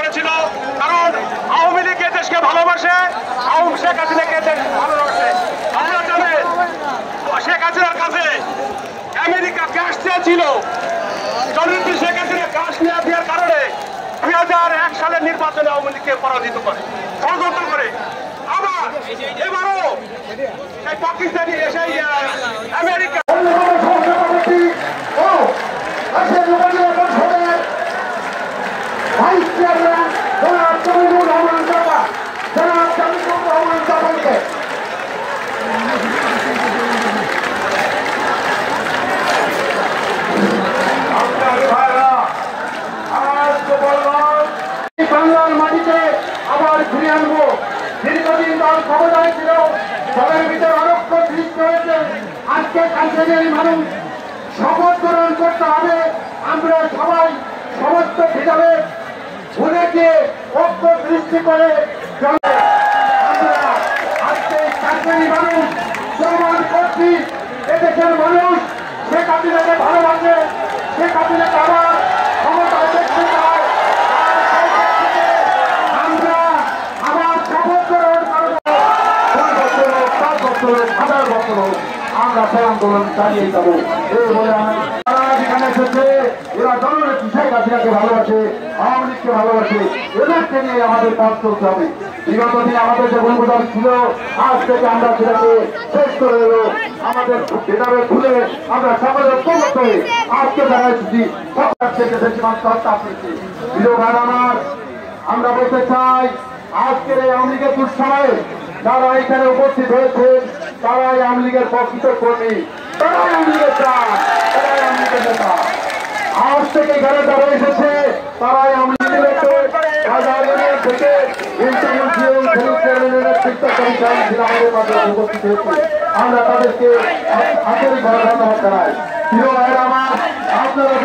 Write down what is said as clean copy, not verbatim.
করেছিল, কারণ আওয়ামী লীগ দেশকে ভালোবাসে, শেখ হাসিনাকে দেশ ভালোবাসে। আপনারা জানেন শেখ হাসিনার কাছে আমেরিকা গ্যাস চেয়েছিল, জননেত্রী শেখ হাসিনা গ্যাস নেওয়া দেওয়ার কারণে 2001 সালের নির্বাচনে আওয়ামী লীগকে পরাজিত করে, ষড়যন্ত্র করে। আবার এবারও সেই পাকিস্তানি সেই আমেরিকা বাংলার মাটিতে আবার ফিরে আনবো। দীর্ঘদিন দল ক্ষমতায় ছিল, দলের ভিতরে অনক্ষ সৃষ্টি হয়েছে। আজকে কালকের মানুষ শপথ গ্রহণ করতে হবে। আমরা সবাই সমস্ত ভেদাভেদ ভুলে গিয়ে ঐক্য সৃষ্টি করে আমরা আজকে কালকের মানুষ প্রমাণ করছি এদেশের মানুষ শেখ হাসিনাকে ভালোবাসে, শেখ হাসিনাকে আবার ক্ষমতায় দেখতে চায়। আমরা সেই আন্দোলন চালিয়ে যাবো। এই বলে তারা যেখানে এসেছে, এরা জননেত্রী শেখ হাসিনাকে ভালোবাসে, আওয়ামী লীগকে ভালোবাসে, এদেরকে নিয়ে আমাদের কাজ করতে হবে। বিগত দিনে আমাদের যে ভূমিকা ছিল, আজ থেকে আমরা সেটাকে শেষ করে এলো। আমাদের ভেদাভেদ ভুলে আমরা সকলের ঐক্যবদ্ধ হয়ে আজকে যারা এসেছি সরকার থেকে বেশিরভাগ হত্যা পেয়েছি। প্রিয় ভাই আমার, আমরা বলতে চাই আজকের এই আওয়ামী লীগের দুঃসময়ে যারা এখানে উপস্থিত হয়েছেন তারাই আওয়ামী লীগের প্রকৃত কর্মী, তারাই আওয়ামী লীগের প্রাণ, তারাই আওয়ামী লীগের নেতা। আজ থেকে এখানে যারা এসেছে তারাই আওয়ামী লীগের থেকে উপস্থিত হয়েছে। আমরা তাদেরকে আন্তরিকভাবে ধন্যবাদ জানাই। প্রিয় ভাইরা আমার, আপনারা